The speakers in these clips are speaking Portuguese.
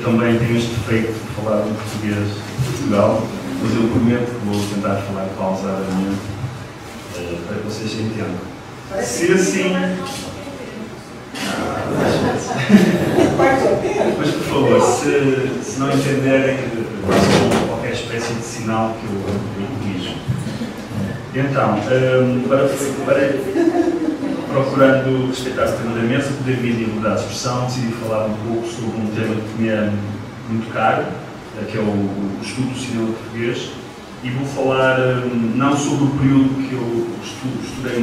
também tenho este defeito de falar em português de Portugal, mas eu prometo que vou tentar falar pausadamente para que vocês se entendam. Se assim... Mas, por favor, se não entenderem, façam qualquer espécie de sinal que eu corrijo. Então, procurando respeitar o tema da mesa, poder vir e liberdade de expressão, decidi falar um pouco sobre um tema que me é muito caro, que é o estudo do cinema português, e vou falar não sobre o período que eu estudo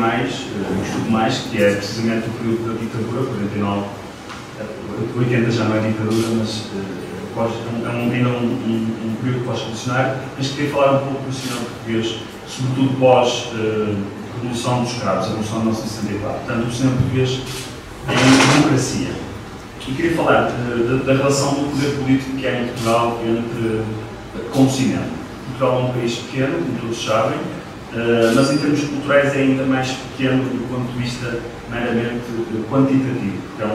mais, que é precisamente o período da ditadura, 49, 80 já não é ditadura, mas ainda um período pós-revolucionário, mas queria falar um pouco do cinema português, sobretudo pós-revolução dos escravos, a Revolução de 1964. Portanto, o cinema português em democracia. E queria falar da relação do poder político que há em Portugal com o cinema. Portugal é um país pequeno, como todos sabem, mas em termos culturais é ainda mais pequeno do ponto de vista meramente quantitativo, porque é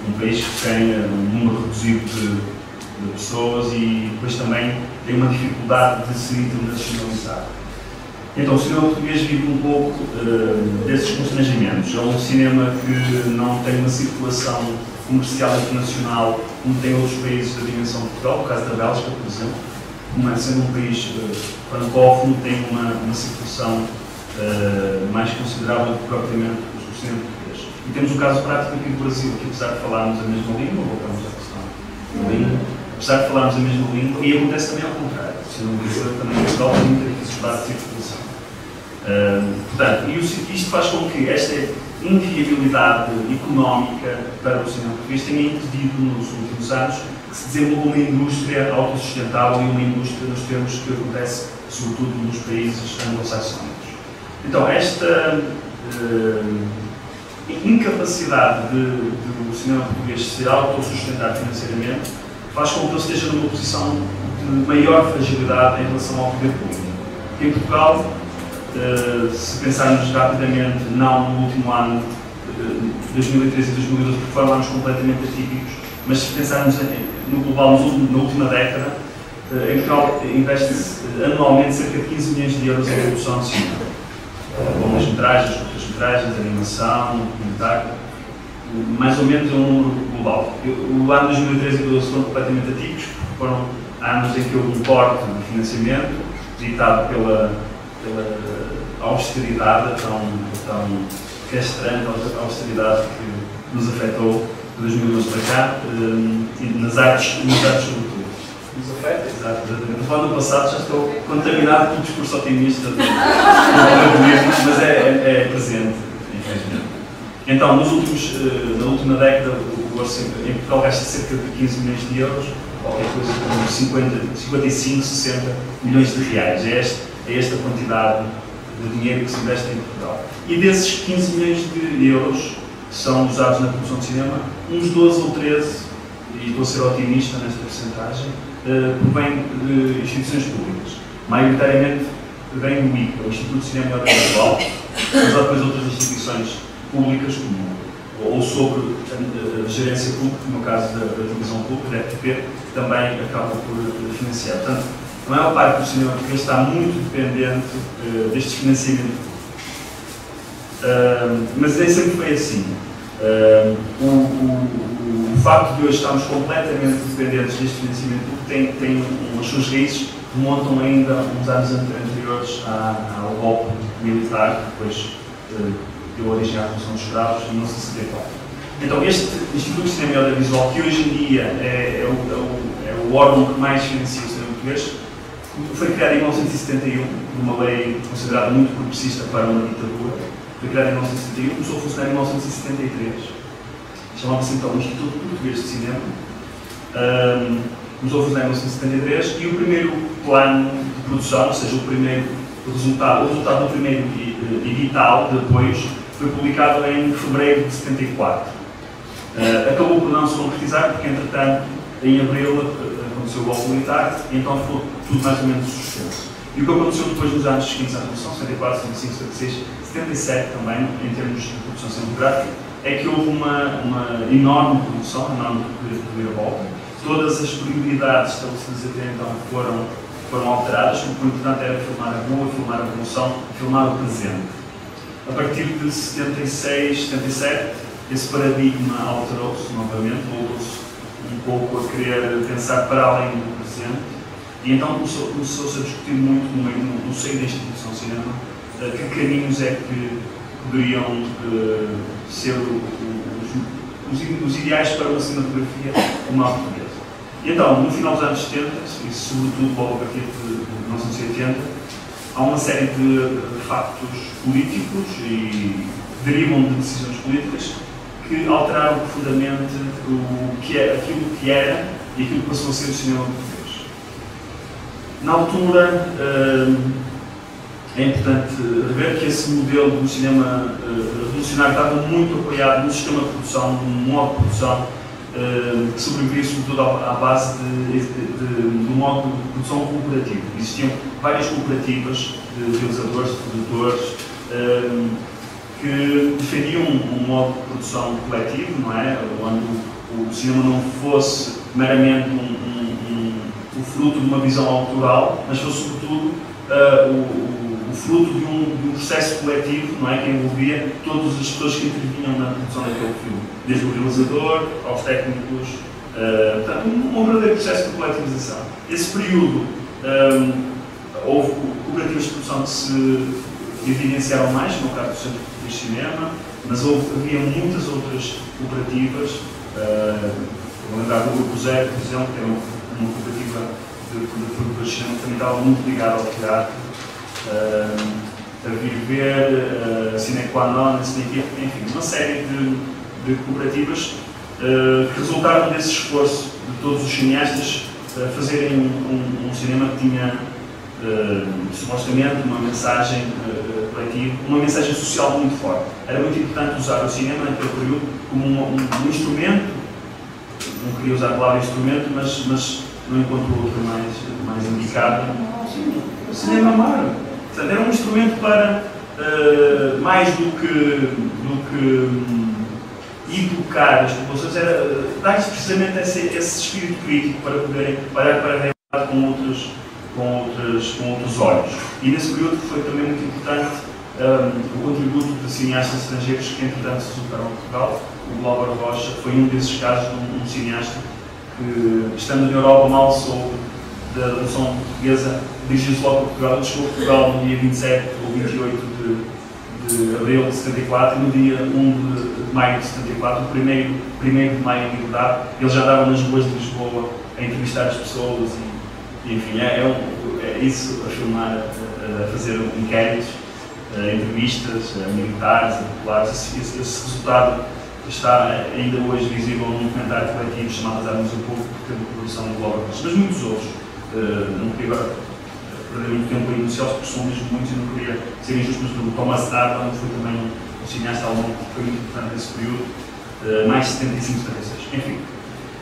um país que tem um número reduzido de pessoas e depois também tem uma dificuldade de se internacionalizar. Então o cinema português vive um pouco desses constrangimentos. É um cinema que não tem uma circulação comercial internacional como tem outros países da dimensão de Portugal, no caso da Bélgica, por exemplo, como sendo um país francófono, tem uma circulação mais considerável do que propriamente o cinema português. E temos um caso prático aqui no Brasil, que apesar de falarmos a mesma língua, voltamos à questão da língua, apesar de falarmos a mesma língua, e acontece também ao contrário. O cinema brasileiro também em Portugal tem muita dificuldade de circulação. Portanto, e isto faz com que esta inviabilidade económica para o cinema português tenha impedido nos últimos anos que se desenvolva uma indústria autossustentável e uma indústria nos termos que acontece sobretudo nos países anglo-saxónicos. Então, esta incapacidade do cinema português se autossustentar financeiramente faz com que ele esteja numa posição de maior fragilidade em relação ao poder público. Em Portugal, se pensarmos rapidamente, não no último ano, 2013 e 2012, porque foram anos completamente atípicos, mas se pensarmos no global, na última década, em Portugal investe-se anualmente cerca de 15 milhões de euros em produção de cinema. Longas-metragens, curtas-metragens, animação, documentário, mais ou menos é um número global. O ano 2013 e 2012 foram completamente atípicos, foram anos em que houve um corte de financiamento, ditado pela austeridade tão castrante, a austeridade que nos afetou de 2012 para cá, nas artes sobretudo. Nos afeta, exatamente. No ano passado já estou contaminado pelo discurso otimista do populismo, mas é presente, infelizmente. Então, na última década, o orçamento em Portugal gasta cerca de 15 milhões de euros, qualquer coisa como 55, 60 milhões de reais. É esta quantidade de dinheiro que se investe em Portugal. E desses 15 milhões de euros que são usados na produção de cinema, uns 12 ou 13, e estou a ser otimista nesta porcentagem, provém de instituições públicas. Maioritariamente vem do ICA, o Instituto de Cinema e Audiovisual, mas há depois outras instituições públicas, ou sobre a gerência pública, no caso da televisão pública, da RTP, que também acaba por financiar. Portanto, a maior parte do cinema português está muito dependente destes financiamentos. Mas nem sempre foi assim. O facto de hoje estarmos completamente dependentes deste financiamento tem umas suas raízes que remontam ainda uns anos anteriores ao golpe militar, que depois deu origem à Revolução dos Escravos em 1964. Então, este Instituto de Cinema e Audiovisual, que hoje em dia é o órgão que mais financia o cinema português, foi criado em 1971, por uma lei considerada muito progressista para uma ditadura. Foi criado em 1971, começou a funcionar em 1973. Chamava-se então o Instituto Português de Cinema. Começou a funcionar em 1973 e o primeiro plano de produção, ou seja, o resultado do primeiro edital de apoios, foi publicado em fevereiro de 74. Acabou por não se concretizar, porque entretanto, em abril, aconteceu o golpe militar e então ficou tudo mais ou menos suspenso. E o que aconteceu depois nos anos seguintes à Revolução, 74, 75, 76, 77 também, em termos de produção cinematográfica, é que houve uma enorme produção, enorme reviravolta, todas as prioridades estabelecidas até então foram alteradas. O importante era filmar a rua, filmar a evolução, filmar o presente. A partir de 76, 77, esse paradigma alterou-se novamente, voltou-se um pouco a querer pensar para além do presente, e então começou-se a discutir muito no seio da instituição cinema que caminhos é que poderiam ser os ideais para uma cinematografia como a portuguesa. E então, no final dos anos 70, e sobretudo logo a partir de 1980, há uma série de factos políticos e derivam de decisões políticas que alteraram profundamente aquilo que era e aquilo que passou a ser o cinema português. Na altura, é importante ver que esse modelo do cinema revolucionário estava muito apoiado no sistema de produção, no modo de produção, que sobrevivia sobretudo à base do modo de produção cooperativo. Existiam várias cooperativas de realizadores, de produtores, que defendiam um modo de produção coletivo, não é? Onde o cinema não fosse meramente o fruto de uma visão autoral, mas fosse sobretudo o fruto de um processo coletivo, não é? Que envolvia todas as pessoas que intervinham na produção daquele filme, desde o realizador aos técnicos, portanto, um verdadeiro processo de coletivização. Esse período houve cooperativas de produção que se evidenciaram mais, no caso do Centro de Cinema, mas havia muitas outras cooperativas. Vou lembrar do Grupo Zero, por exemplo, que era uma cooperativa de produtores de cinema que também estava muito ligada ao teatro, a Vir Ver, a Cine Qua Non, enfim, uma série de cooperativas que resultaram desse esforço de todos os cineastas fazerem um cinema que tinha supostamente uma mensagem coletiva, uma mensagem social muito forte. Era muito importante usar o cinema naquele período como um instrumento, não queria usar a palavra instrumento, mas não encontro outro mais indicado. O cinema amaro. Portanto, era um instrumento para mais do que educar as populações, era dar-lhes precisamente esse espírito crítico para poderem parar para a realidade com outros olhos. E nesse período foi também muito importante o contributo de cineastas estrangeiros que, entretanto, se juntaram a Portugal. O Glauber Rocha foi um desses casos de um cineasta que, estando na Europa, mal soube da Revolução Portuguesa, dirigiu-se logo a Portugal, chegou a Portugal no dia 27 ou 28 de abril de 74 e no dia 1 de maio de 74, o primeiro de maio em Liberdade, ele já andava nas ruas de Lisboa a entrevistar as pessoas e enfim, é isso, a filmar, a fazer inquéritos, entrevistas a militares, a populares. Esse resultado está ainda hoje visível num documentário coletivo chamado As Armas do Povo, que teve a produção do Glauber Rocha, mas muitos outros. Não queria agora perder muito tempo em enunciá-los, porque são mesmo muitos e não queria ser injusto, mas o Thomas Darwin foi também um cineasta alemão que foi muito importante nesse período, mais de 75, 76. Enfim,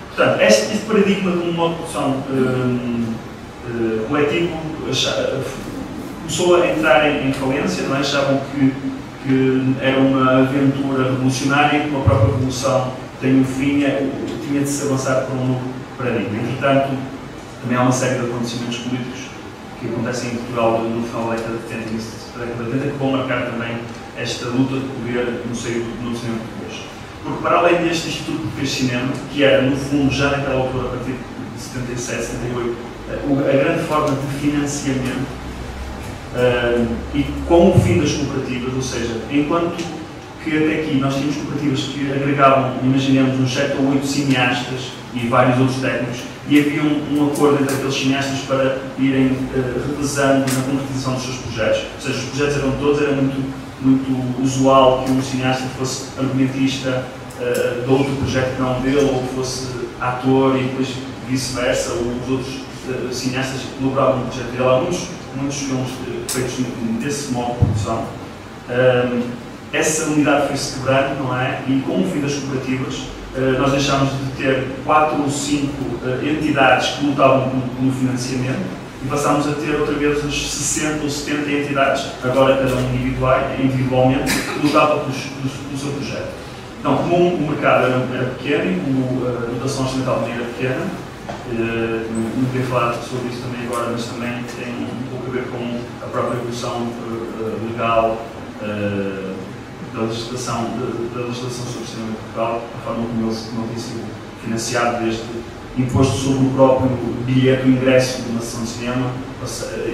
portanto, este paradigma de um modo de produção coletivo começou a entrar em falência, não é? Achavam que era uma aventura revolucionária e que uma própria revolução tem um fim, tinha de se avançar para um novo paradigma. Entretanto, também há uma série de acontecimentos políticos que acontecem em Portugal no final da década de 70 e início da década de 80 que vão marcar também esta luta de poder no cinema português. Porque para além deste Instituto Português de Cinema, que era no fundo já naquela altura, a partir de 77, 78, a grande forma de financiamento, e com o fim das cooperativas, ou seja, enquanto que até aqui nós tínhamos cooperativas que agregavam, imaginemos, uns 7 ou 8 cineastas e vários outros técnicos, e havia um acordo entre aqueles cineastas para irem revezando na concretização dos seus projetos. Ou seja, os projetos eram todos, era muito usual que um cineasta fosse argumentista de outro projeto que não dele, ou que fosse ator e depois vice-versa, ou os outros cineastas colaboravam no projeto dele. Há muitos filmes feitos desse modo de produção. Essa unidade foi-se quebrando, não é? E com o fim das cooperativas, nós deixámos de ter 4 ou 5 entidades que lutavam pelo financiamento e passámos a ter outra vez os 60 ou 70 entidades, agora cada um individualmente, que lutavam pelo seu projeto. Então, como o mercado era pequeno e como a dotação orçamental também era pequena, não queria falar sobre isso também agora, mas também tem um pouco a ver com a própria evolução legal da legislação sobre o cinema de Portugal, a forma como ele tem sido financiado, desde imposto sobre o próprio bilhete, o ingresso de uma sessão de cinema,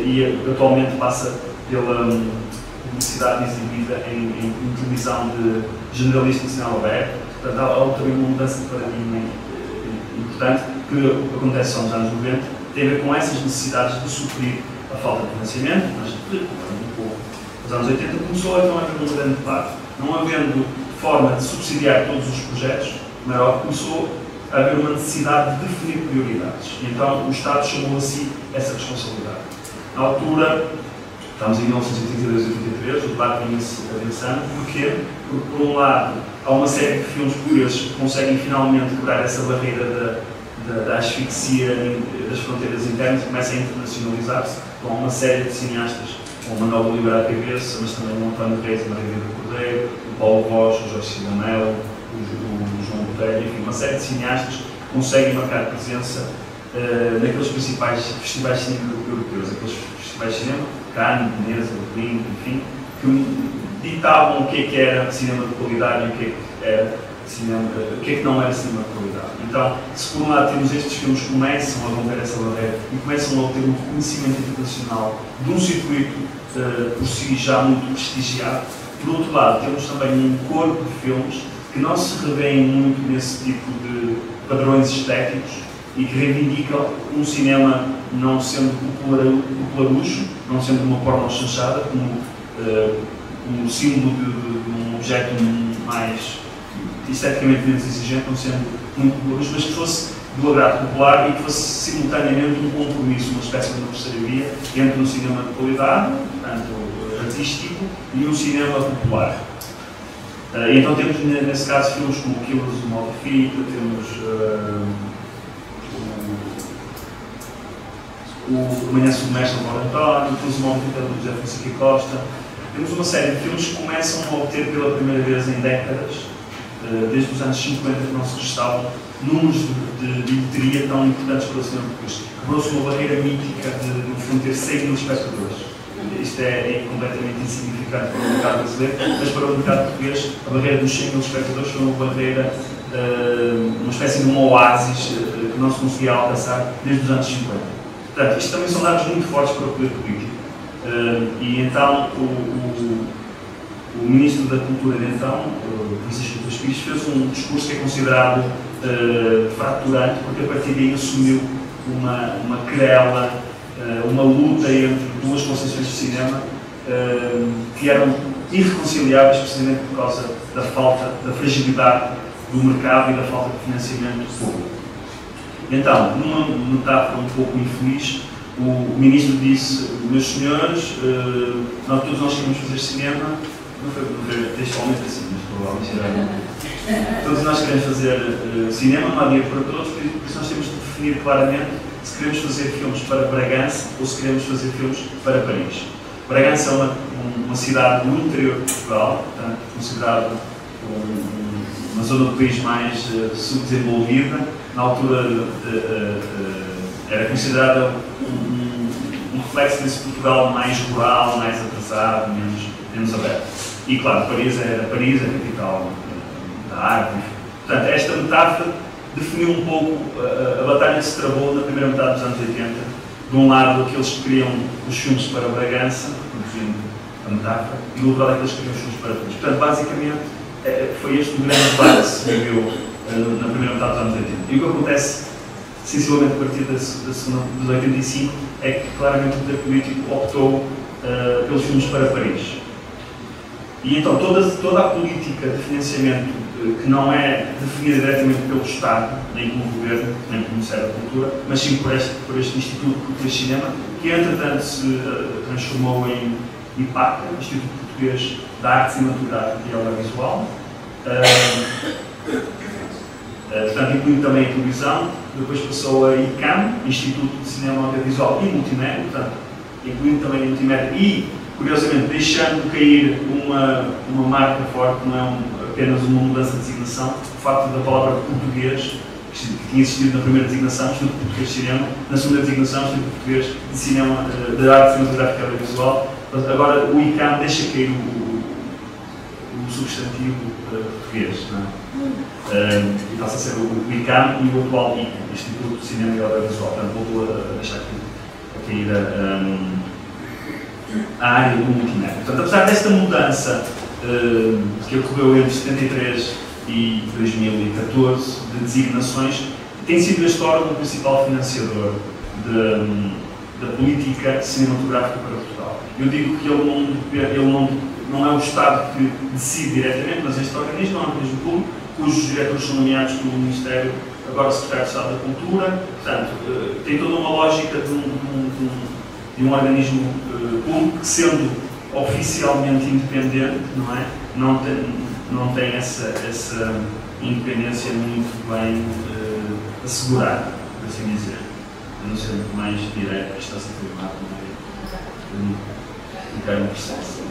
e atualmente passa pela publicidade exibida em televisão de generalista e sinal aberto. Portanto, há também uma mudança de paradigma importante que acontece só nos anos 90, tem a ver com essas necessidades de suprir a falta de financiamento, mas um pouco. Nos anos 80 começou então a haver um grande debate. Não havendo forma de subsidiar todos os projetos, como era óbvio, começou a haver uma necessidade de definir prioridades. E então o Estado chamou a si essa responsabilidade. Na altura, estamos em 1982 e 83, o debate vinha-se adensando. Porquê? Porque, por um lado, há uma série de filmes portugueses que conseguem finalmente quebrar essa barreira da asfixia das fronteiras internas e começam a internacionalizar-se. Há uma série de cineastas, como o Manuel Oliveira à cabeça, mas também o António Reis, a Maria Vida Cordeiro, o Paulo Rocha, o Jorge Silonel, o João Botelho, enfim, uma série de cineastas que conseguem marcar presença naqueles principais festivais de cinema europeus, aqueles festivais de cinema, Cannes, Veneza, Berlim, enfim, que ditavam o que era cinema de qualidade e o que era cinema, o que não era cinema de qualidade. Então, se por um lado temos estes filmes que começam a romper essa barreira e começam a ter um reconhecimento internacional de um circuito por si já muito prestigiado, por outro lado temos também um corpo de filmes que não se revêem muito nesse tipo de padrões estéticos e que reivindicam um cinema não sendo popularucho, não sendo uma porno chanchada, como um símbolo de um objeto mais esteticamente menos exigente, não sendo muito popularucho, mas que fosse do agrado popular e que fosse simultaneamente um compromisso, uma espécie de uma terceira via entre um cinema de qualidade, portanto artístico, e um cinema popular. Então temos nesse caso filmes como Killers do Modo Fita, temos o Manhã Submersa do Mauro António, temos o Modo Fita do José Fonseca Costa. Temos uma série de filmes que começam a obter pela primeira vez em décadas, desde os anos 50, que não se registravam números de bilheteria tão importantes para o cinema português. Quebrou-se uma barreira mítica de no fundo ter 100 mil espectadores. Isto é completamente insignificante para o mercado brasileiro, mas para o mercado português a barreira dos 100 mil espectadores foi uma barreira, uma espécie de um oásis que não se conseguia alcançar desde os anos 50. Portanto, isto também são dados muito fortes para o poder político. E então o Ministro da Cultura de então, Francisco Couto Pires, fez um discurso que é considerado fraturante, porque a partir daí assumiu uma querela, uma luta entre duas concepções de cinema que eram irreconciliáveis precisamente por causa da falta, da fragilidade do mercado e da falta de financiamento público. Então, numa metáfora um pouco infeliz, o Ministro disse: meus senhores, todos nós queremos fazer cinema, não foi textualmente assim, mas provavelmente todos nós queremos fazer cinema, não há dinheiro para todos, por isso nós temos de definir claramente se queremos fazer filmes para Bragança ou se queremos fazer filmes para Paris. Bragança é uma cidade no interior de Portugal, portanto, considerado uma zona do país mais subdesenvolvida. Na altura era considerada um reflexo desse Portugal mais rural, mais atrasado, menos aberto. E claro, Paris é a capital da arte. Portanto, esta metáfora definiu um pouco a batalha que se travou na primeira metade dos anos 80. De um lado, aqueles que queriam os filmes para Bragança, produzindo a metáfora, e do outro lado, aqueles que queriam os filmes para Paris. Portanto, basicamente, foi este o grande debate que se viveu na primeira metade dos anos 80. E o que acontece, sensivelmente a partir dos 85, é que claramente o poder político optou pelos filmes para Paris. E então toda a política de financiamento que não é definida diretamente pelo Estado, nem pelo Governo, nem pelo Ministério da Cultura, mas sim por este Instituto Português de Cinema, que entretanto se transformou em IPAC, Instituto Português da Arte Cinematográfica e Audiovisual, portanto incluindo também a televisão, depois passou a ICAM, Instituto de Cinema Audiovisual e Multimédia, portanto incluindo também a multimédia e, curiosamente, deixando cair uma marca forte, não é apenas uma mudança de designação, o facto da palavra português que tinha existido na primeira designação, Instituto Português de Cinema, na segunda designação, Instituto Português de Cinema, de Arte Cinematográfica e Audiovisual. Agora o ICAM deixa cair o substantivo português, não é? E passa a ser o ICAM e o atual ICA, Instituto de Cinema e Audiovisual. Portanto, voltou a deixar cair a área do multimédia. Portanto, apesar desta mudança que ocorreu entre 73 e 2014 de designações, tem sido este órgão o principal financiador da política cinematográfica para Portugal. Eu digo que ele não é o Estado que decide diretamente, mas este organismo é um organismo público, cujos diretores são nomeados pelo Ministério, agora Secretário de Estado da Cultura. Portanto, tem toda uma lógica de um organismo público que, sendo oficialmente independente, não é? Não tem essa independência muito bem assegurada, por assim dizer. A não ser muito mais direto, que está a ser firmado no termo processo.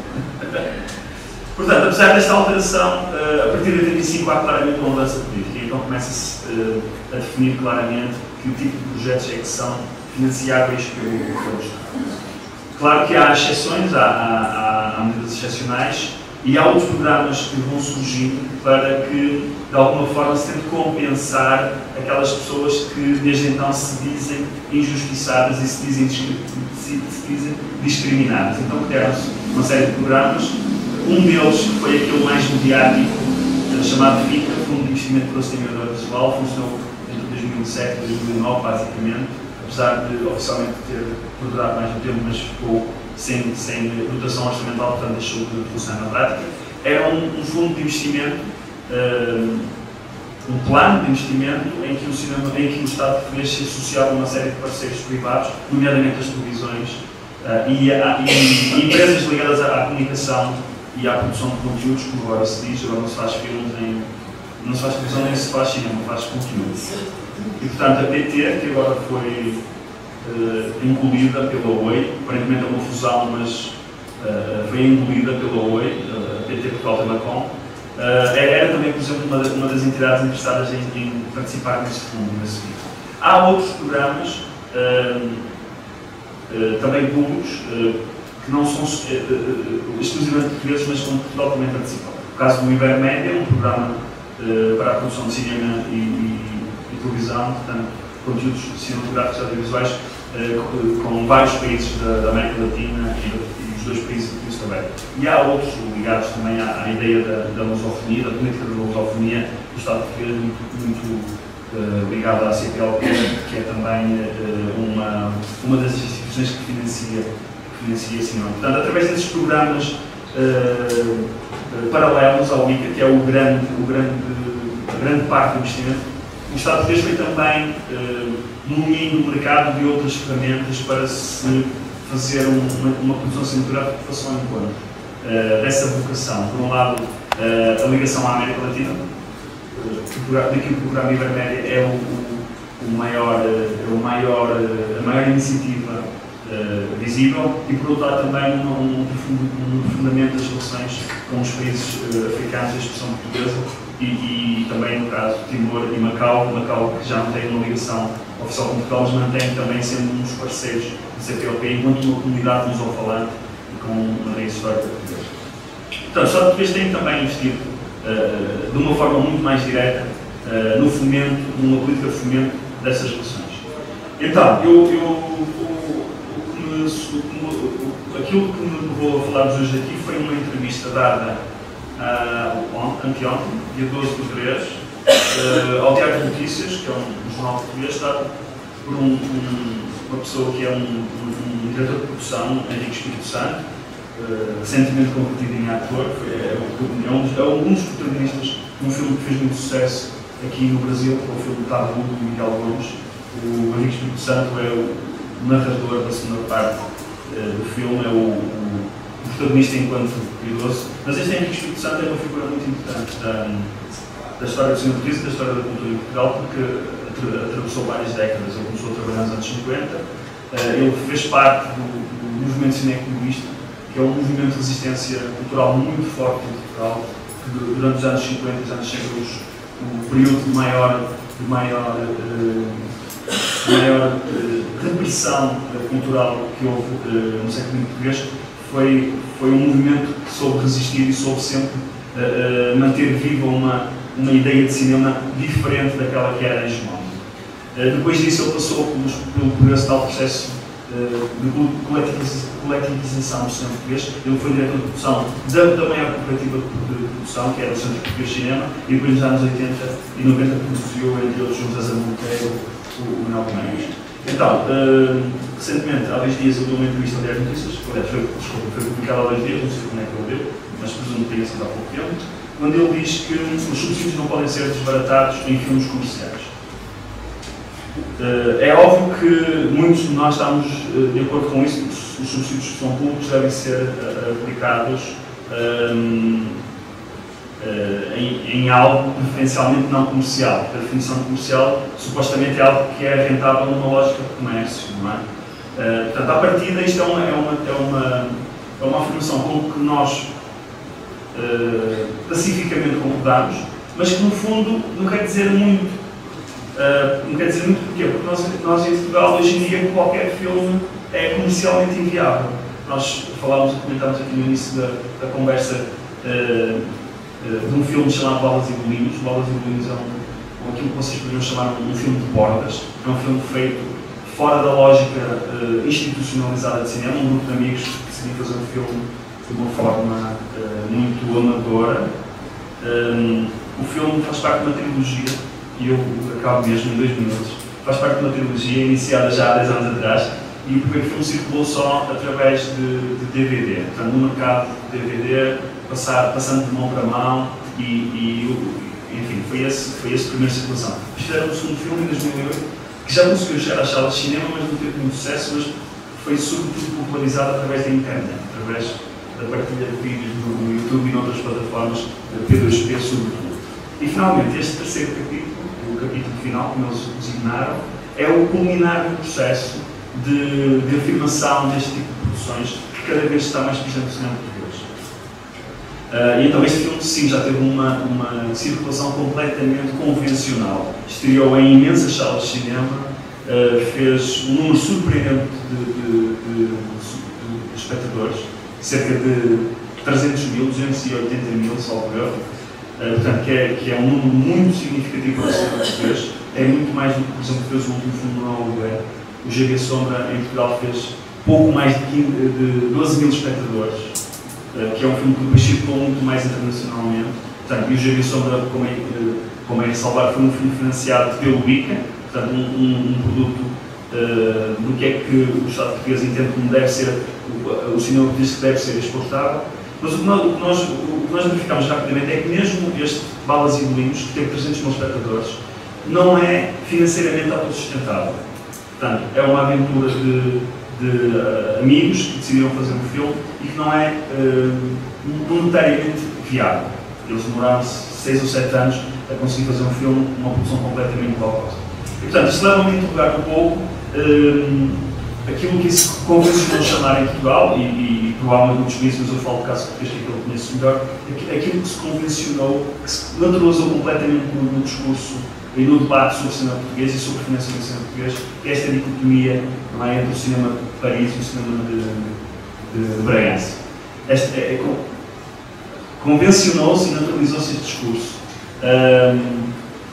Portanto, apesar desta alteração, a partir de 85 há claramente uma mudança política, e então começa-se a definir claramente que o tipo de projetos é que são financiáveis pelo Estado. Claro que há exceções, há medidas excepcionais, e há outros programas que vão surgindo para que, de alguma forma, se tente compensar aquelas pessoas que, desde então, se dizem injustiçadas e se dizem discriminadas. Então, criaram-se uma série de programas. Um deles, que foi aquele mais mediático, chamado FICA, Fundo de Investimento para o Cinema e Audiovisual, funcionou entre 2007 e 2009, basicamente, apesar de oficialmente ter durado mais um tempo, mas ficou sem dotação orçamental, portanto deixou de funcionar na prática. Era um fundo de investimento, um plano de investimento em que o Estado português se associava a uma série de parceiros privados, nomeadamente as televisões e empresas ligadas à comunicação e à produção de conteúdos, como agora se diz. Agora não se faz filmes, não se faz televisão, nem se faz cinema, faz conteúdos. E portanto a PT, que agora foi engolida pela Oi, aparentemente é uma fusão, mas foi engolida pela Oi, a PT Portugal Telecom, era também, por exemplo, uma das entidades interessadas em participar nesse fundo, nesse FICA. Há outros programas, também públicos, que não são exclusivamente portugueses, mas com Portugal também participa. O caso do Ibermédia, um programa para a produção de cinema e televisão, portanto, conteúdos cinematográficos e audiovisuais, com vários países da América Latina e dos dois países também. E há outros ligados também à ideia da lusofonia, da política da lusofonia do Estado português, muito ligado à CPLP, que é também uma das instituições que financia cinema. Portanto, através desses programas paralelos ao ICA, que é a grande parte do investimento, o Estado português foi também munindo o mercado de outras ferramentas para se fazer uma produção cinematográfica que fosse ao encontro dessa vocação. Por um lado, a ligação à América Latina, daquilo que o programa Ibermédia é a maior iniciativa visível, e por outro lado também um aprofundamento das relações com os países africanos, a expressão portuguesa, e também no caso Timor e Macau, que já não tem uma ligação oficial com Portugal, mas mantém também sendo um dos parceiros do CPLP enquanto uma comunidade lusofalante e com uma raiz histórica portuguesa. Portanto, o Estado português tem também investido de uma forma muito mais direta no fomento, numa política de fomento dessas relações. Então, aquilo que me levou a falar hoje aqui foi uma entrevista dada anteontem, dia 12 de 3, ao Diário de Notícias, que é um jornal português, dado por uma pessoa que é um diretor de produção, Henrique Espírito Santo, recentemente convertido em ator, é um dos protagonistas de um filme que fez muito sucesso aqui no Brasil, que é o filme Tabu, do Miguel Gomes. O Henrique Espírito Santo é o narrador da segunda parte do filme, é o protagonista enquanto idoso. Mas este Henrique Espírito Santo é uma figura muito importante da história do cinema português e da história da cultura em Portugal, porque atravessou várias décadas. Ele começou a trabalhar nos anos 50, ele fez parte do movimento cinecologista, que é um movimento de resistência cultural muito forte em Portugal, que durante os anos 50 e os anos 60, o período de maior de maior repressão cultural que houve no século português foi um movimento que soube resistir e soube sempre manter viva uma ideia de cinema diferente daquela que era hegemónica. Depois disso ele passou pelo esse tal processo de coletivização do cinema português. Ele foi diretor de produção da maior cooperativa de produção, que era o Centro Português de Cinema, e depois nos anos 80 e 90 produziu, entre outros, junto a Zé Monteiro, o Manuel Domingos. Então, recentemente, há 2 dias, eu dei uma entrevista ao Diário de Notícias, foi publicada há 2 dias, não sei como é que ele deu, mas presumo que tenha sido há pouco tempo, onde ele diz que os subsídios não podem ser desbaratados em filmes comerciais. É óbvio que muitos de nós estamos de acordo com isso, os subsídios que são públicos devem ser aplicados em algo preferencialmente não comercial. A definição de comercial supostamente é algo que é rentável numa lógica de comércio, não é? Portanto, à partida, isto é uma afirmação com que nós pacificamente concordamos, mas que no fundo não quer dizer muito. Não quer dizer muito porquê? Porque nós em Portugal, hoje em dia, qualquer filme é comercialmente inviável. Nós comentámos aqui no início da conversa de um filme chamado Balas e Bolinhos. Balas e Bolinhos é aquilo que vocês poderiam chamar um filme de bordas. É um filme feito fora da lógica institucionalizada de cinema, um grupo de amigos que decidiu fazer um filme de uma forma muito amadora. O filme faz parte de uma trilogia, e eu acabo mesmo em 2 minutos. Faz parte de uma trilogia iniciada já há 10 anos atrás, e o primeiro filme circulou só através de DVD. Portanto, no mercado de DVD, passando de mão para mão, enfim, foi esse a primeira circulação. Fizeram o segundo filme em 2008, que já conseguiu chegar às salas de cinema, mas não teve muito sucesso, mas foi sobretudo popularizado através da internet, através da partilha de vídeos no YouTube e noutras plataformas, P2P sobretudo. E finalmente, este terceiro capítulo, o capítulo final, como eles designaram, é o culminar do processo de afirmação deste tipo de produções, que cada vez está mais presente no cinema português. E então este filme, sim, já teve uma circulação completamente convencional. Estreou em imensas salas de cinema, fez um número surpreendente de espectadores, cerca de 300 mil, 280 mil, salvo erro. Portanto, que é um número muito significativo para o cinema português. É muito mais do que, por exemplo, fez o último filme do Manuel Aluguer. O G.G. Sombra, em Portugal, fez pouco mais de 12 mil espectadores, que é um filme que depois circulou muito mais internacionalmente. Portanto, e o G.G. Sombra, como é ressalvar, foi um filme financiado pelo ICA, portanto, um produto do que é que o Estado português entende como deve ser, o cinema português que deve ser exportável. Mas o que nós verificamos rapidamente é que mesmo este Balas e Bolinhos, que tem 300 mil espectadores, não é financeiramente autossustentável. Portanto, é uma aventura de amigos que decidiram fazer um filme e que não é monetariamente viável. Eles demoraram 6 ou 7 anos a conseguir fazer um filme, uma produção completamente low cost. E, portanto, isto leva-me a interrogar um pouco aquilo que se convencionou chamar em Portugal, e provavelmente muitos países, mas eu falo do caso português, que é que eu conheço melhor, aquilo que se convencionou, que se naturalizou completamente no discurso e no debate sobre o cinema português e sobre a financiação do cinema português, que é esta dicotomia, não é, entre o cinema de Paris e o cinema de Bragança. Convencionou-se e naturalizou-se este discurso.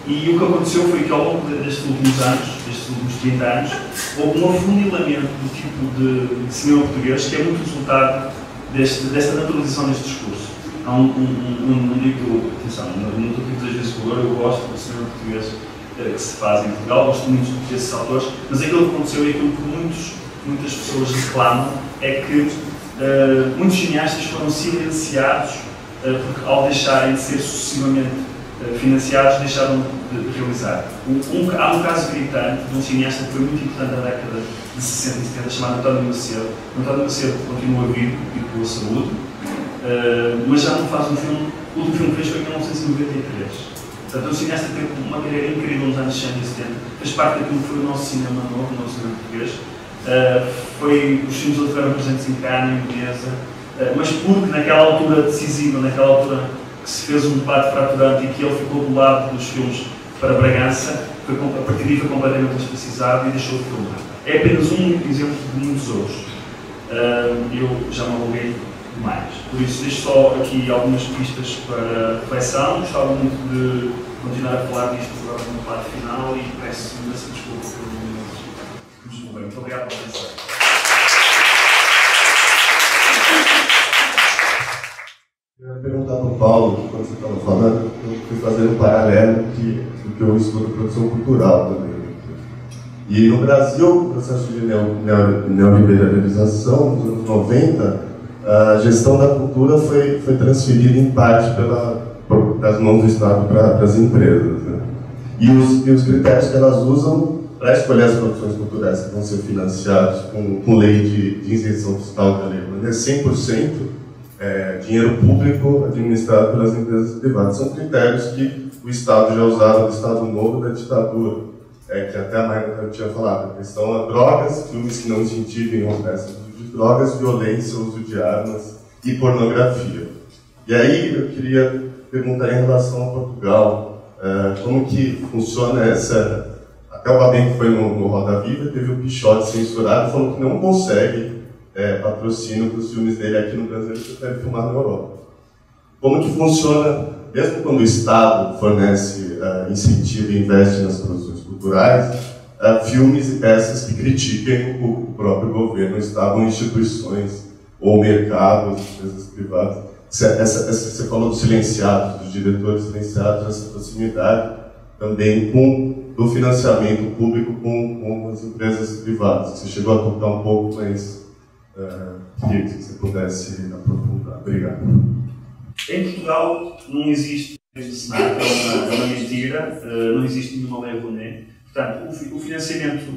E o que aconteceu foi que ao longo destes últimos anos, destes últimos 30 anos, houve um afunilamento do tipo de cinema português que é muito resultado desta naturalização deste discurso. Há um livro, atenção, não estou aqui muitas vezes valor, eu gosto do cinema português que se faz em Portugal, gosto muito desses autores, mas aquilo que aconteceu e aquilo que muitas pessoas reclamam é que muitos cineastas foram silenciados porque ao deixarem de ser sucessivamente financiados, deixaram de realizar. Há um caso gritante de um cineasta que foi muito importante na década de 60 e 70, chamado António Macedo. António Macedo continua vivo e pela saúde, mas já não faz um filme. O último filme que fez foi em 1993. Portanto, é um cineasta que teve uma carreira incrível nos anos 60 e 70, fez parte daquilo que foi o nosso cinema novo, o nosso cinema português. Os filmes dele estiveram presentes em Cannes, em Veneza, mas porque naquela altura decisiva, naquela altura que se fez um debate fraturante e que ele ficou do lado dos filmes para Bragança, a partir daí foi completamente ostracizado e deixou de filmar. É apenas um exemplo de muitos outros. Eu já me alonguei demais. Por isso, deixo só aqui algumas pistas para reflexão. Gostava muito de continuar a falar disto agora no parte final e peço imensa desculpa pelos problemas. Muito obrigado pela atenção. Eu ia perguntar para o Paulo, quando você estava falando, eu fui fazer um paralelo do que eu estudo produção cultural também. E no Brasil, o processo de neoliberalização, nos anos 90, a gestão da cultura foi transferida em parte das mãos do Estado para as empresas. Né? E os critérios que elas usam para escolher as produções culturais que vão ser financiadas com lei de isenção fiscal da lei, é 100% dinheiro público administrado pelas empresas privadas. São critérios que o Estado já usava do Estado Novo da ditadura. Que até a Maria tinha falado, a questão é drogas, filmes que não incentivem o uso de drogas, violência, uso de armas e pornografia. E aí eu queria perguntar em relação a Portugal, como que funciona essa... Até o Baden, que foi no Roda Viva, teve o Pichote censurado e falou que não consegue patrocínio para os filmes dele aqui no Brasil, ele prefere filmar na Europa. Como que funciona, mesmo quando o Estado fornece incentivo e investe nas produções culturais, filmes e peças que critiquem o próprio governo, o Estado, ou instituições, ou mercados, empresas privadas. Você falou dos silenciados, dos diretores silenciados, essa proximidade também do financiamento público com as empresas privadas. Você chegou a tocar um pouco, mas queria que você pudesse aprofundar. Obrigado. Em Portugal não existe esse cenário, é uma mentira, não existe nenhuma lei Bonet. Portanto, o financiamento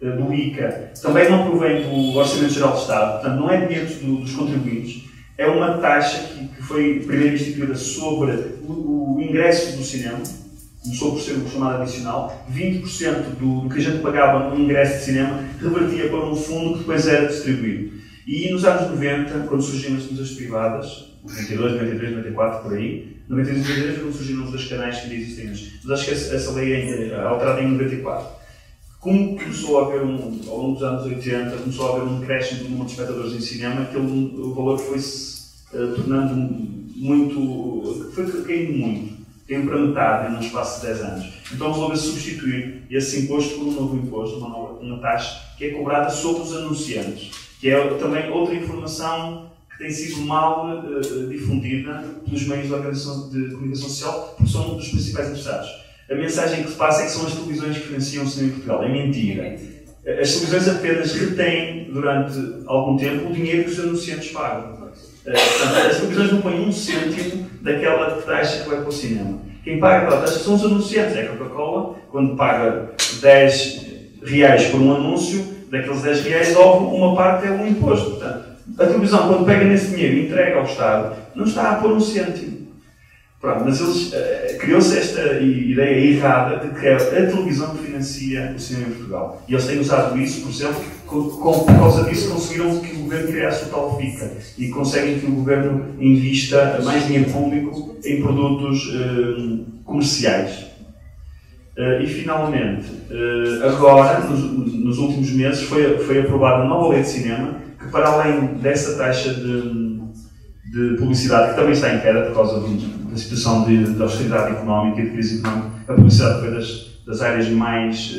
do ICA também não provém do Orçamento Geral do Estado, portanto, não é dinheiro dos contribuintes, é uma taxa que foi primeiro instituída sobre o ingresso do cinema, começou por ser uma chamada adicional, 20% do que a gente pagava no ingresso de cinema revertia para um fundo que depois era distribuído. E nos anos 90, quando surgiram as televisões privadas, 92, 93, 94, por aí, 92 e 93 quando surgiram os dois canais que ainda existem hoje. Mas acho que essa lei é alterada em 94. Como começou a haver, ao longo dos anos 80, começou a haver um crescimento do número de espectadores em cinema, o valor foi-se tornando muito... foi caindo muito. Caiu para metade num espaço de 10 anos. Então resolveu-se substituir esse imposto por um novo imposto, uma taxa, que é cobrada sobre os anunciantes, que é também outra informação que tem sido mal difundida pelos meios de organização de comunicação social, porque são um dos principais interessados. A mensagem que se passa é que são as televisões que financiam o cinema em Portugal. É mentira. As televisões apenas retêm, durante algum tempo, o dinheiro que os anunciantes pagam. Portanto, as televisões não põem um cêntimo daquela taxa que vai para o cinema. Quem paga aquela taxa são os anunciantes. É a Coca-Cola, quando paga 10 reais por um anúncio, daqueles 10 reais, óbvio, uma parte é um imposto. Portanto, a televisão, quando pega nesse dinheiro e entrega ao Estado, não está a pôr um cêntimo. Pronto, mas eles criou-se esta ideia errada de que é a televisão que financia o cinema em Portugal. E eles têm usado isso, por exemplo, por causa disso conseguiram que o governo criasse o tal FICA e conseguem que o governo invista mais dinheiro público em produtos comerciais. E finalmente, agora, nos últimos meses, foi aprovada uma nova lei de cinema que, para além dessa taxa de publicidade, que também está em queda por causa da situação de austeridade económica e de crise económica, a publicidade foi das áreas mais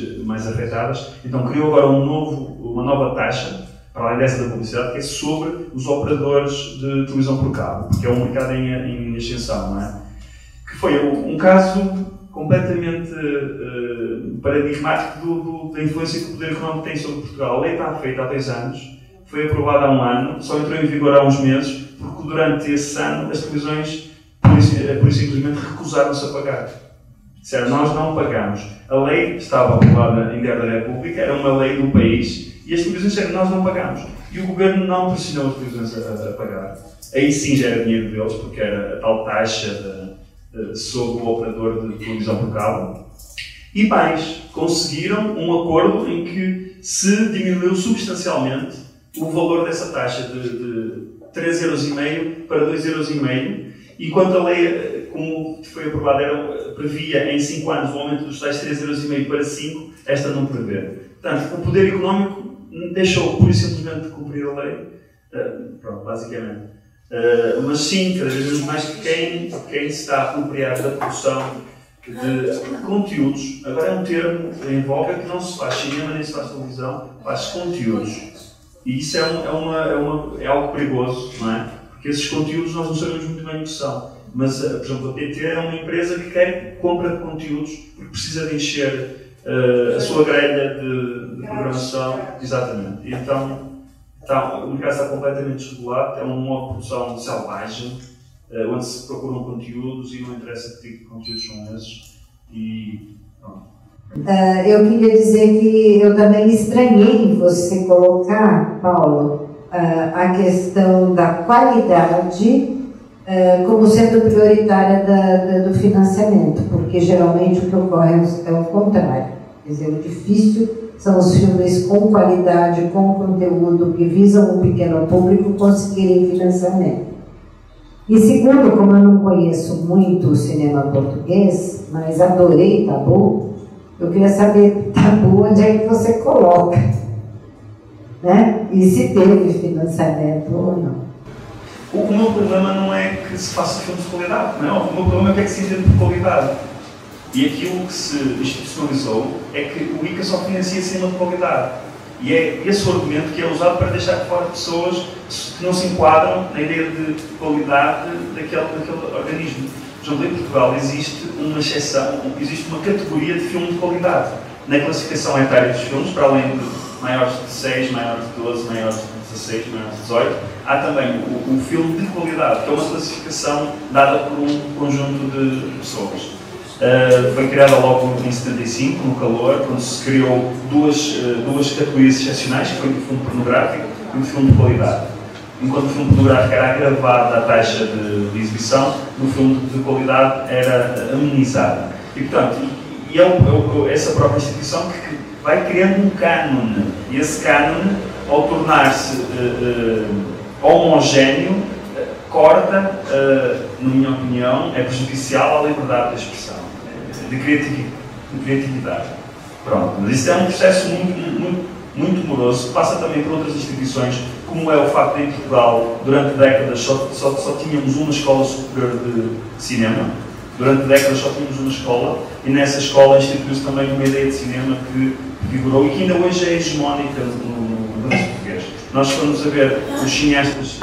afetadas. Então criou agora uma nova taxa, para além dessa da publicidade, que é sobre os operadores de televisão por cabo, porque é um mercado em ascensão, não é? Que foi um caso completamente paradigmático da influência que o poder económico tem sobre Portugal. A lei está feita há 10 anos, foi aprovada há um ano, só entrou em vigor há uns meses, porque durante esse ano as televisões, por isso simplesmente, recusaram-se a pagar. Disseram, nós não pagamos. A lei estava aprovada em Diário da República, era uma lei do país, e as televisões disseram, nós não pagamos. E o governo não pressionou as televisões a pagar. Aí sim já era dinheiro deles, porque era a tal taxa sobre o operador de televisão por cabo. E mais, conseguiram um acordo em que se diminuiu substancialmente o valor dessa taxa de 3,5€ para 2,5€, enquanto a lei como foi aprovado, previa em 5 anos o aumento dos tais 3,5€ para 5, esta não prevê. Portanto, o poder económico deixou pura e simplesmente de cumprir a lei, pronto, basicamente. Mas sim, cada vez mais que quem se está a apropriar da produção de conteúdos, agora é um termo em voga que não se faz cinema nem se faz televisão, faz conteúdos. E isso é algo perigoso, não é? Porque esses conteúdos nós não sabemos muito bem o que são. Mas, por exemplo, a PT é uma empresa que quer compra de conteúdos porque precisa de encher a sua grelha de programação. Exatamente. E então, o mercado está completamente desregulado, é um modo de produção selvagem, onde se procuram conteúdos e não interessa que tipo de conteúdos são esses. E pronto. Eu queria dizer que eu também estranhei você colocar, Paulo, a questão da qualidade como sendo prioritária do financiamento, porque geralmente o que ocorre é o contrário. Quer dizer, o difícil são os filmes com qualidade, com conteúdo, que visam o pequeno público conseguirem financiamento. E segundo, como eu não conheço muito o cinema português, mas adorei Tabu, eu queria saber, Tabu, onde é que você coloca? Né? E se teve financiamento ou não. O meu problema não é que se faça filmes de qualidade, não é? O meu problema é o que é que se entende por qualidade. E aquilo que se institucionalizou é que o ICA só financia cinema de qualidade. E é esse o argumento que é usado para deixar de fora pessoas que não se enquadram na ideia de qualidade daquele organismo. Por exemplo, em Portugal existe uma exceção, existe uma categoria de filme de qualidade. Na classificação etária dos filmes, para além de maiores de 6, maiores de 12, maiores de 16, maiores de 18, há também o filme de qualidade, que é uma classificação dada por um conjunto de pessoas. Foi criada logo em 75, no calor, quando se criou duas categorias excepcionais, que foi o filme pornográfico e o filme de qualidade. Enquanto o filme pornográfico era agravado à taxa de exibição, no filme de qualidade era amenizada. E, portanto, essa própria instituição que vai criando um cânone. E esse cânone, ao tornar-se homogéneo, corta, na minha opinião, é prejudicial à liberdade de expressão, de criatividade. Pronto, mas isso é um processo muito moroso, que passa também por outras instituições, como é o facto de em Portugal, durante décadas, só tínhamos uma escola superior de cinema. Durante décadas só tínhamos uma escola, e nessa escola instituiu-se também uma ideia de cinema que vigorou e que ainda hoje é hegemónica no português. Nós fomos a ver os cineastas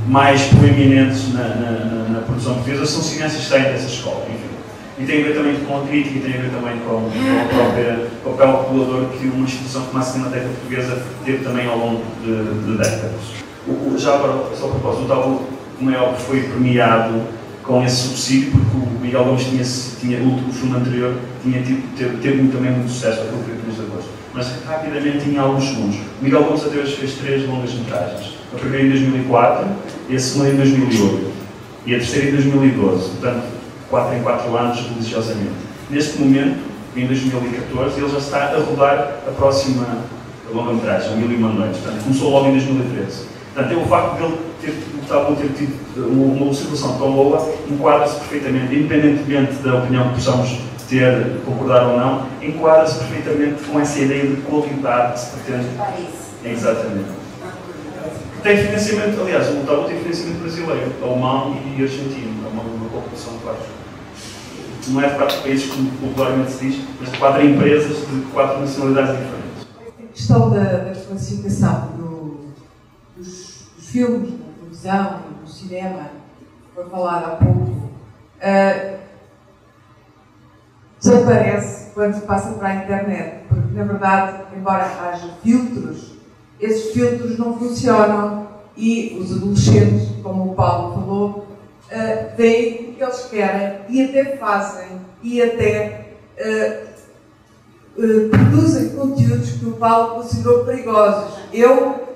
mais proeminentes na produção portuguesa, são cineastas que saem dessa escola, enfim. E tem a ver também com a crítica e tem a ver também com o papel regulador que uma instituição como a Cinemateca Portuguesa teve também ao longo de décadas. Já agora, só a propósito, o Tabu, como é óbvio, foi premiado com esse subsídio, porque o Miguel Gomes o filme anterior teve também muito sucesso, aquele que foi 3 de agosto. Mas rapidamente, em alguns segundos, o Miguel Gomes até hoje fez 3 longas-metragens. A primeira em 2004, e a segunda em 2008, e a terceira em 2012, portanto, 4 em 4 anos, religiosamente. Neste momento, em 2014, ele já está a rodar a próxima longa-metragem, 1001 Noites. Portanto, começou logo em 2013. Portanto, o facto de ele ter tido uma observação tão boa enquadra-se perfeitamente, independentemente da opinião que possamos ter, concordar ou não, enquadra-se perfeitamente com essa ideia de qualidade que se pretende. Exatamente. Tem financiamento, aliás, o Tabu tem financiamento brasileiro, alemão e argentino, é uma cooperação de 4. Não é de 4 países, como popularmente se diz, mas de 4 empresas de 4 nacionalidades diferentes. A questão da classificação dos filmes, da televisão, do cinema, foi falado há pouco, desaparece quando se passa para a internet, porque na verdade, embora haja filtros, esses filtros não funcionam e os adolescentes, como o Paulo falou, veem o que eles querem e até fazem e até produzem conteúdos que o Paulo considerou perigosos. Eu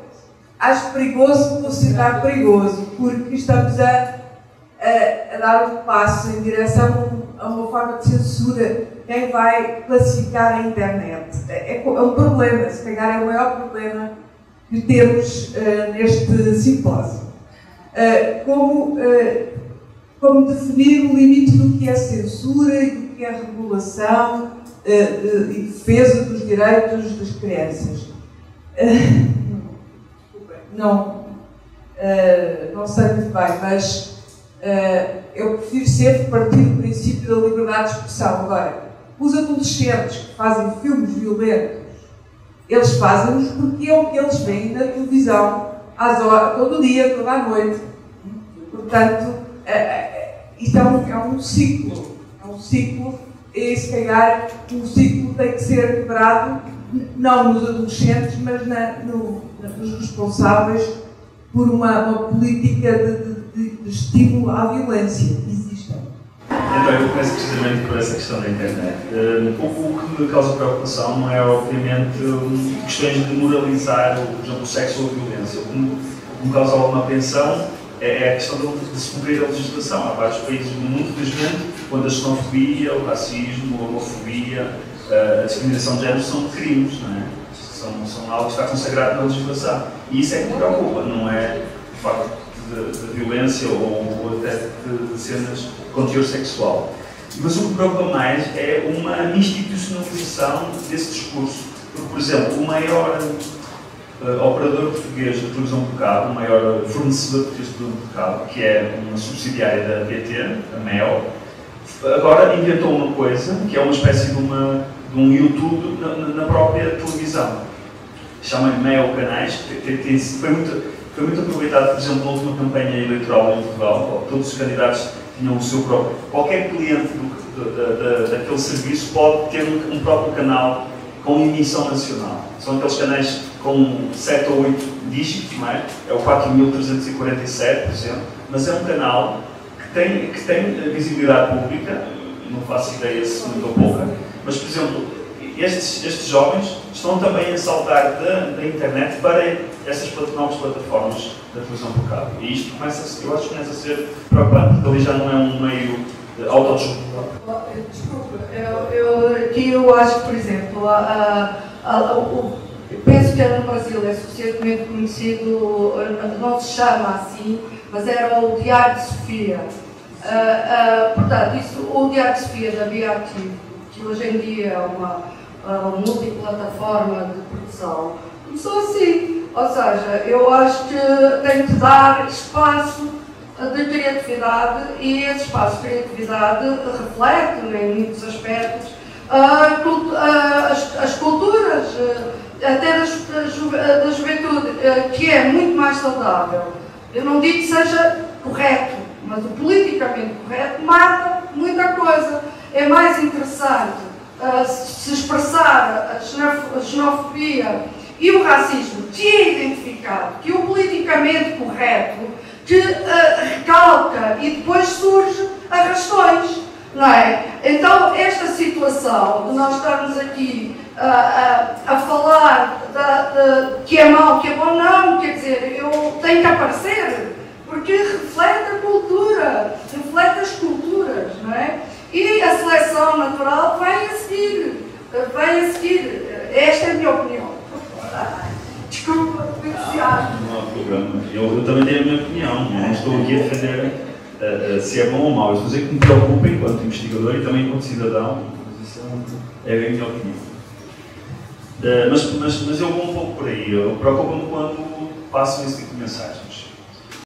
acho perigoso considerar perigoso, porque estamos a dar um passo em direção a uma forma de censura. Quem vai classificar a internet é um problema, se calhar é o maior problema que temos neste simpósio. Como como definir o limite do que é censura e do que é regulação e defesa dos direitos das crianças. Não sei muito bem, mas eu prefiro sempre partir do princípio da liberdade de expressão. Agora, os adolescentes que fazem filmes violentos, eles fazem-nos porque é o que eles veem na televisão, às horas, todo dia, toda a noite. Portanto, isto é um ciclo. É um ciclo, e se calhar um ciclo tem que ser quebrado, não nos adolescentes, mas nos responsáveis por uma política de estímulo à violência que existe. Então, eu começo precisamente por essa questão da internet. O que me causa preocupação não é, obviamente, questões de moralizar, por exemplo, o sexo ou a violência. O que me causa alguma apreensão é a questão de se cumprir a legislação. Há vários países do mundo, felizmente, onde a xenofobia, o racismo, a homofobia, a discriminação de género são crimes, não é? São algo que está consagrado na legislação. E isso é que me preocupa, não é o facto de violência ou até de cenas com teor sexual. Mas o que me preocupa mais é uma institucionalização desse discurso. Porque, por exemplo, o maior operador português de televisão por cabo, o maior fornecedor português de televisão por cabo, que é uma subsidiária da BT, a MEL, agora inventou uma coisa, que é uma espécie de um YouTube na própria televisão. Chama-lhe MEL Canais, que foi muito aproveitado, por exemplo, na última campanha eleitoral em Portugal. Todos os candidatos tinham o seu próprio. Qualquer cliente daquele serviço pode ter um próprio canal com emissão nacional. São aqueles canais com 7 ou 8 dígitos, não é? É o 4347, por exemplo, mas é um canal que tem visibilidade pública, não faço ideia se muito ou pouca, mas, por exemplo, estes jovens estão também a saltar da internet para essas novas plataformas da televisão por cabo. E isto eu acho que começa a ser preocupante, porque ali já não é um meio autodesculpado. Desculpa, eu acho que, por exemplo, penso que no Brasil é suficientemente conhecido, não se chama assim, mas era o Diário de Sofia. Portanto, o Diário de Sofia da BIAT, que hoje em dia é uma multiplataforma de produção, começou assim. Ou seja, eu acho que tem que dar espaço de criatividade e esse espaço de criatividade reflete, em muitos aspectos, as culturas, até da juventude, que é muito mais saudável. Eu não digo que seja correto, mas o politicamente correto mata muita coisa. É mais interessante se expressar a xenofobia e o racismo que é identificado, que o politicamente correto, que recalca e depois surge arrastões, não é? Então, esta situação de nós estarmos aqui a falar que é mau, que é bom, não, quer dizer, eu tenho que aparecer, porque reflete a cultura, reflete as culturas, não é? E a seleção natural vem a seguir, esta é a minha opinião. Desculpa, entusiasmo. Não há problema. Eu também tenho a minha opinião. Não estou aqui a defender se é bom ou mau. Estou a dizer que me preocupa enquanto investigador e também enquanto cidadão. Mas isso é a minha opinião. Mas eu vou um pouco por aí. Preocupa-me quando passam esse tipo de mensagens.